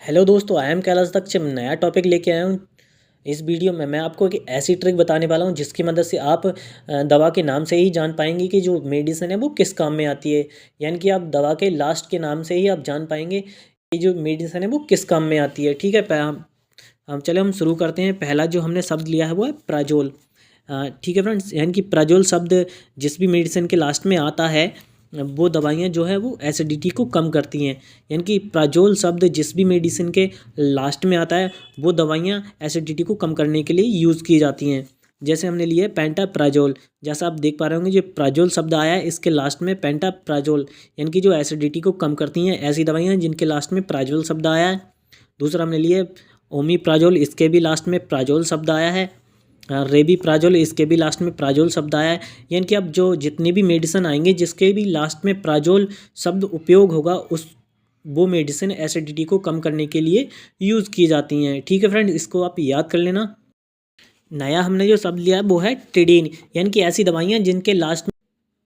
Hello दोस्तों, I am Kailash दक्ष। नया topic लेके आया हूँ। इस वीडियो में मैं आपको एक ऐसी ट्रिक बताने वाला हूँ जिसकी मदद से आप दवा के नाम से ही जान पाएंगे कि जो मेडिसिन है वो किस काम में आती है। यानी कि आप दवा के लास्ट के नाम से ही आप जान पाएंगे कि जो मेडिसिन है वो किस काम में आती है। ठीक है, हम चले हम शुरू करते हैं। पहला जो हमने शब्द लिया है वो है प्राजोल। ठीक है फ्रेंड्स, यानी कि प्राजोल शब्द जिस भी मेडिसिन के लास्ट में आता है वो दवाइयाँ जो है वो एसिडिटी को कम करती हैं। यानी कि प्राजोल शब्द जिस भी मेडिसिन के लास्ट में आता है वो दवाइयाँ एसिडिटी को कम करने के लिए यूज़ की जाती हैं। जैसे हमने लिया है पेंटाप्राजोल। जैसा आप देख पा रहे होंगे, जो प्राजोल शब्द आया है इसके लास्ट में पेंटाप्राजोल, यानी कि जो एसिडिटी को कम करती हैं ऐसी दवाइयाँ जिनके लास्ट में प्राजोल शब्द आया है। दूसरा हमने लिए ओमिप्राजोल, इसके भी लास्ट में प्राजोल शब्द आया है। रेबीप्राजोल, इसके भी लास्ट में प्राजोल शब्द आया है। यानी कि अब जो जितने भी मेडिसिन आएंगे जिसके भी लास्ट में प्राजोल शब्द उपयोग होगा उस वो मेडिसिन एसिडिटी को कम करने के लिए यूज़ की जाती हैं। ठीक है फ्रेंड, इसको आप याद कर लेना। नया हमने जो शब्द लिया है वो है टिडीन, यानी कि ऐसी दवाइयाँ जिनके लास्ट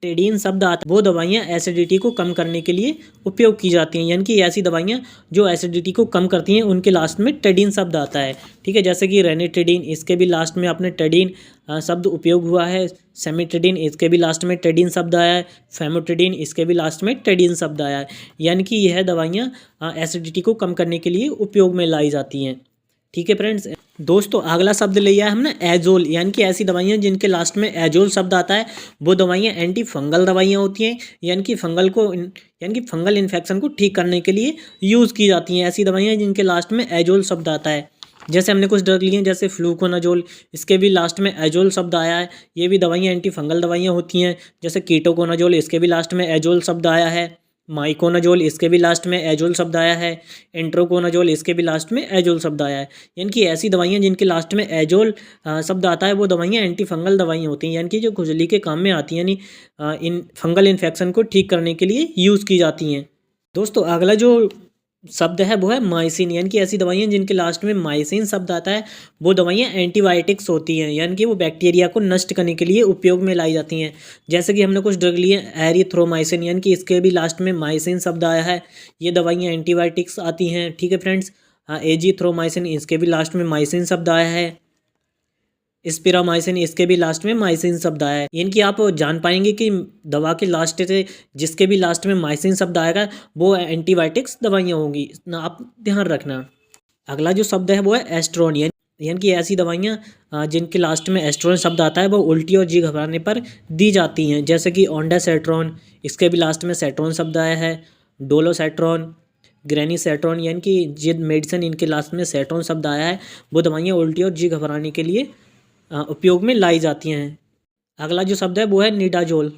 टेडीन शब्द आता है वो दवाइयाँ एसिडिटी को कम करने के लिए उपयोग की जाती हैं। यानी कि ऐसी दवाइयाँ जो एसिडिटी को कम करती हैं उनके लास्ट में टेडीन शब्द आता है। ठीक है, जैसे कि रेनिटिडीन, इसके भी लास्ट में आपने टेडीन शब्द उपयोग हुआ है। सेमिटिडीन, इसके भी लास्ट में टेडीन शब्द आया है। फेमोटिडीन, इसके भी लास्ट में टेडीन शब्द आया है। यानी कि यह दवाइयाँ एसिडिटी को कम करने के लिए उपयोग में लाई जाती हैं। ठीक है फ्रेंड्स, दोस्तों अगला शब्द लिया है हमने एजोल, यानी कि ऐसी दवाइयाँ जिनके लास्ट में एजोल शब्द आता है वो दवाइयाँ एंटी फंगल दवाइयाँ होती हैं। यानी कि फंगल इन्फेक्शन को ठीक करने के लिए यूज़ की जाती हैं ऐसी दवाइयाँ जिनके लास्ट में एजोल शब्द आता है। जैसे हमने कुछ ड्रग लिए हैं जैसे फ्लूकोनाजोल, इसके भी लास्ट में एजोल शब्द आया है। ये भी दवाइयाँ एंटी फंगल दवाइयाँ होती हैं। जैसे कीटोकोनाजोल, इसके भी लास्ट में एजोल शब्द आया है। माइकोनाजोल, इसके भी लास्ट में एजोल शब्द आया है। एंट्रोकोनाजोल, इसके भी लास्ट में एजोल शब्द आया है। यानी कि ऐसी दवाइयाँ जिनके लास्ट में एजोल शब्द आता है वो दवाइयाँ एंटी फंगल दवाइयाँ होती हैं, यानी कि जो खुजली के काम में आती हैं, यानी इन फंगल इन्फेक्शन को ठीक करने के लिए यूज़ की जाती हैं। दोस्तों अगला जो शब्द है वो है माइसिन, यानी कि ऐसी दवाइयाँ जिनके लास्ट में माइसिन शब्द आता है वो दवाइयाँ एंटीबायोटिक्स होती हैं। यानी कि वो बैक्टीरिया को नष्ट करने के लिए उपयोग में लाई जाती हैं। जैसे कि हमने कुछ ड्रग लिए एरिथ्रोमाइसिन, यानी कि इसके भी लास्ट में माइसिन शब्द आया है। ये दवाइयाँ एंटीबायोटिक्स आती हैं। ठीक है फ्रेंड्स, एजिथ्रोमाइसिन, इसके भी लास्ट में माइसिन शब्द आया है। स्पिरामाइसिन, इसके भी लास्ट में माइसिन शब्द आया है। यानी कि आप जान पाएंगे कि दवा के लास्ट से जिसके भी लास्ट में माइसिन शब्द आएगा वो एंटीबायोटिक्स दवाइयाँ होंगी, इतना आप ध्यान रखना। अगला जो शब्द है वो है एस्ट्रोन, यानी कि ऐसी दवाइयाँ जिनके लास्ट में एस्ट्रोन शब्द आता है वो उल्टी और जी घबराने पर दी जाती हैं। जैसे कि ओंडासेट्रॉन, इसके भी लास्ट में सेट्रॉन शब्द आया है। डोलोसेट्रॉन, ग्रेनीसेट्रॉन, यानी कि जिन मेडिसिन इनके लास्ट में सेट्रॉन शब्द आया है वो दवाइयाँ उल्टी और जी घबराने के लिए उपयोग में लाई जाती हैं। अगला जो शब्द है वो है निडाजोल,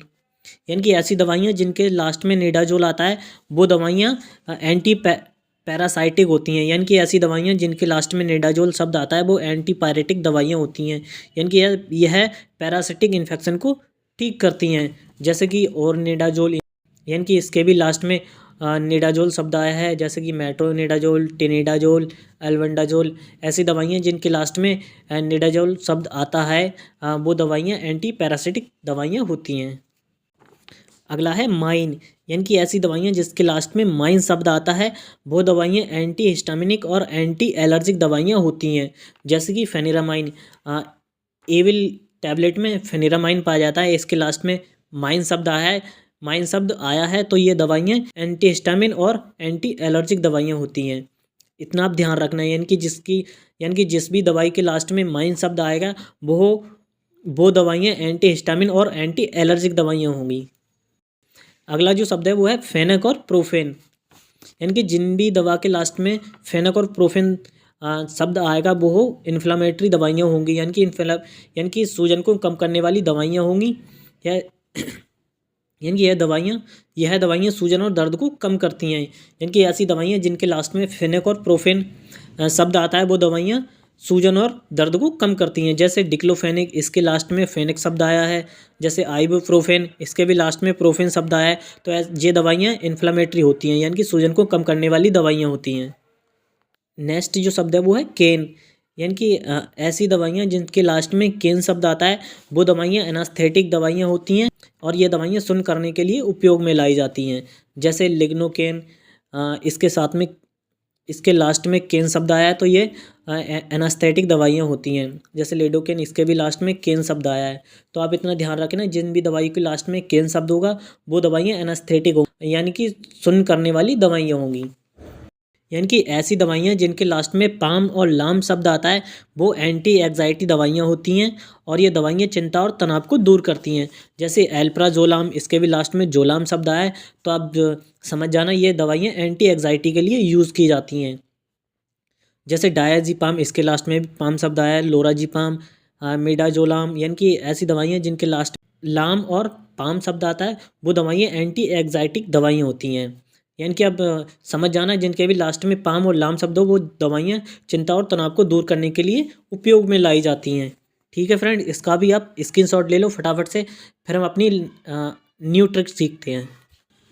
यानी कि ऐसी दवाइयाँ जिनके लास्ट में निडाजोल आता है वो दवाइयाँ एंटी पैरासाइटिक होती हैं। यानी कि ऐसी दवाइयाँ जिनके लास्ट में निडाजोल शब्द आता है वो एंटीपायरेटिक दवाइयाँ होती हैं। यानी कि यह पैरासिटिक इन्फेक्शन को ठीक करती हैं। जैसे कि और निडाजोल, यानी कि इसके भी लास्ट में निडाजोल शब्द आया है। जैसे कि मेट्रोनिडाजोल, टिनिडाजोल, एल्बेंडाजोल, ऐसी दवाइयाँ जिनके लास्ट में निडाजोल शब्द आता है वो दवाइयाँ एंटी पैरासिटिक दवाइयाँ होती हैं। अगला है माइन, यानी कि ऐसी दवाइयाँ जिसके लास्ट में माइन शब्द आता है वो दवाइयाँ एंटी हिस्टामिनिक और एंटी एलर्जिक दवाइयाँ होती हैं। जैसे कि फेनिरामाइन, एविल टैबलेट में फेनिरामाइन पाया जाता है, इसके लास्ट में माइन शब्द आया है। माइन शब्द आया है तो ये दवाइयाँ एंटी हिस्टामिन और एंटी एलर्जिक दवाइयाँ होती हैं। इतना आप ध्यान रखना है। यानी कि जिस भी दवाई के लास्ट में माइन शब्द आएगा वो दवाइयाँ एंटी हिस्टामिन और एंटी एलर्जिक दवाइयाँ होंगी। अगला जो शब्द है वो है फेनक और प्रोफेन, यानी कि जिन भी दवा के लास्ट में फेनक और प्रोफेन शब्द आएगा वो इन्फ्लामेटरी दवाइयाँ होंगी। यानी कि सूजन को कम करने वाली दवाइयाँ होंगी। यानी कि यह दवाइयाँ सूजन और दर्द को कम करती हैं। यानी कि ऐसी दवाइयाँ जिनके लास्ट में फेनक और प्रोफेन शब्द आता है वो दवाइयाँ सूजन और दर्द को कम करती हैं। जैसे डिक्लोफेनिक, इसके लास्ट में फेनिक शब्द आया है। जैसे आइबुप्रोफेन, इसके भी लास्ट में प्रोफेन शब्द आया है। तो ये दवाइयाँ इन्फ्लामेटरी होती हैं, यानी कि सूजन को कम करने वाली दवाइयाँ होती हैं। नेक्स्ट जो शब्द है वो है केन, यानी कि ऐसी दवाइयाँ जिनके लास्ट में केन शब्द आता है वो दवाइयाँ एनास्थेटिक दवाइयाँ होती हैं और ये दवाइयाँ सुन्न करने के लिए उपयोग में लाई जाती हैं। जैसे लिग्नोकेन, इसके साथ में इसके लास्ट में केन शब्द आया है तो ये एनास्थेटिक दवाइयाँ होती हैं। जैसे लेडोकेन, इसके भी लास्ट में केन शब्द आया है। तो आप इतना ध्यान रखें ना, जिन भी दवाई के लास्ट में केन शब्द होगा वो दवाइयाँ एनास्थेटिक होंगी, यानी कि सुन्न करने वाली दवाइयाँ होंगी। यानी कि ऐसी दवाइयाँ जिनके लास्ट में पाम और लाम शब्द आता है वो एंटी एग्जाइटी दवाइयाँ होती हैं, और ये दवाइयाँ चिंता और तनाव को दूर करती हैं। जैसे एल्प्राजोलाम, इसके भी लास्ट में जोलाम शब्द आया है तो आप समझ जाना ये दवाइयाँ एंटी एग्जाइटी के लिए यूज़ की जाती हैं। जैसे डायाजीपाम, इसके लास्ट में भी पाम शब्द आया है, लोराजीपाम, मिडाजोलाम, यानी कि ऐसी दवाइयाँ जिनके लास्ट लाम और पाम शब्द आता है वो दवाइयाँ एंटी एग्जाइटिक दवाइयाँ होती हैं। यानी कि अब समझ जाना जिनके भी लास्ट में पाम और लाम शब्द हो वो दवाइयाँ चिंता और तनाव को दूर करने के लिए उपयोग में लाई जाती हैं। ठीक है फ्रेंड, इसका भी आप स्क्रीनशॉट ले लो फटाफट से, फिर हम अपनी न्यू ट्रिक सीखते हैं।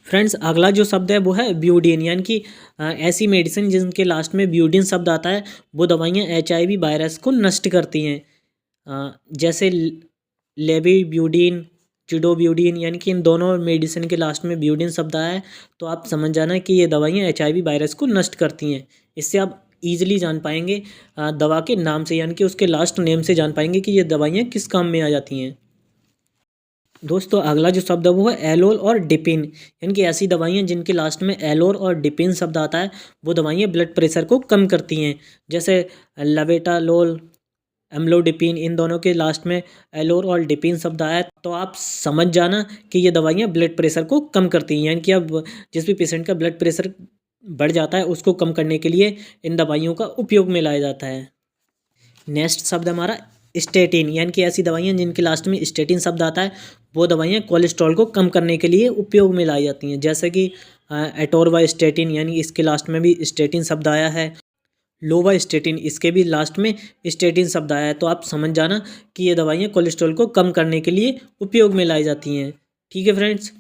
फ्रेंड्स, अगला जो शब्द है वो है ब्यूडीन, यानी कि ऐसी मेडिसिन जिनके लास्ट में ब्यूडीन शब्द आता है वो दवाइयाँ HIV वायरस को नष्ट करती हैं। जैसे लेविब्यूडीन, चिडोब्यूडीन, यानी कि इन दोनों मेडिसिन के लास्ट में ब्यूडीन शब्द आया है तो आप समझ जाना कि ये दवाइयाँ HIV वायरस को नष्ट करती हैं। इससे आप ईजिली जान पाएंगे दवा के नाम से, यानी कि उसके लास्ट नेम से जान पाएंगे कि ये दवाइयाँ किस काम में आ जाती हैं। दोस्तों, अगला जो शब्द है वो है एलोल और डिपिन, यानी कि ऐसी दवाइयाँ जिनके लास्ट में एलोल और डिपिन शब्द आता है वो दवाइयाँ ब्लड प्रेशर को कम करती हैं। जैसे लवेटालोल, एम्लोडिपिन, इन दोनों के लास्ट में एलोल और डिपिन शब्द आया है तो आप समझ जाना कि ये दवाइयाँ ब्लड प्रेशर को कम करती हैं। यानी कि अब जिस भी पेशेंट का ब्लड प्रेशर बढ़ जाता है उसको कम करने के लिए इन दवाइयों का उपयोग में लाया जाता है। नेक्स्ट शब्द हमारा स्टेटिन, यानी कि ऐसी दवाइयाँ जिनके लास्ट में स्टेटिन शब्द आता है वो दवाइयाँ कोलेस्ट्रॉल को कम करने के लिए उपयोग में लाई जाती हैं। जैसे कि एटोरवास्टेटिन, यानी इसके लास्ट में भी स्टेटिन शब्द आया है। लोवास्टेटिन, इसके भी लास्ट में स्टेटिन शब्द आया है तो आप समझ जाना कि ये दवाइयाँ कोलेस्ट्रॉल को कम करने के लिए उपयोग में लाई जाती हैं। ठीक है फ्रेंड्स,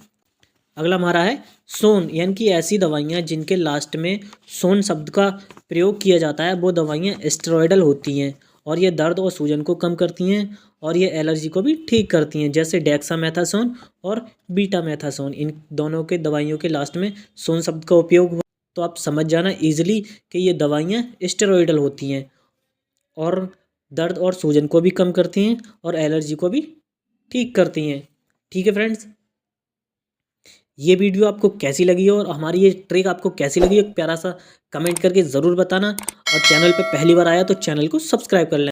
अगला हमारा है सोन, यानी कि ऐसी दवाइयाँ जिनके लास्ट में सोन शब्द का प्रयोग किया जाता है वो दवाइयाँ स्टेरॉयडल होती हैं और ये दर्द और सूजन को कम करती हैं और ये एलर्जी को भी ठीक करती हैं। जैसे डेक्सामेथासोन और बीटामेथासोन, इन दोनों के दवाइयों के लास्ट में सोन शब्द का उपयोग हुआ तो आप समझ जाना ईजिली कि ये दवाइयाँ स्टेरॉयडल होती हैं और दर्द और सूजन को भी कम करती हैं और एलर्जी को भी ठीक करती हैं। ठीक है फ्रेंड्स, ये वीडियो आपको कैसी लगी और हमारी ये ट्रिक आपको कैसी लगी एक प्यारा सा कमेंट करके ज़रूर बताना, और चैनल पे पहली बार आया तो चैनल को सब्सक्राइब कर लें।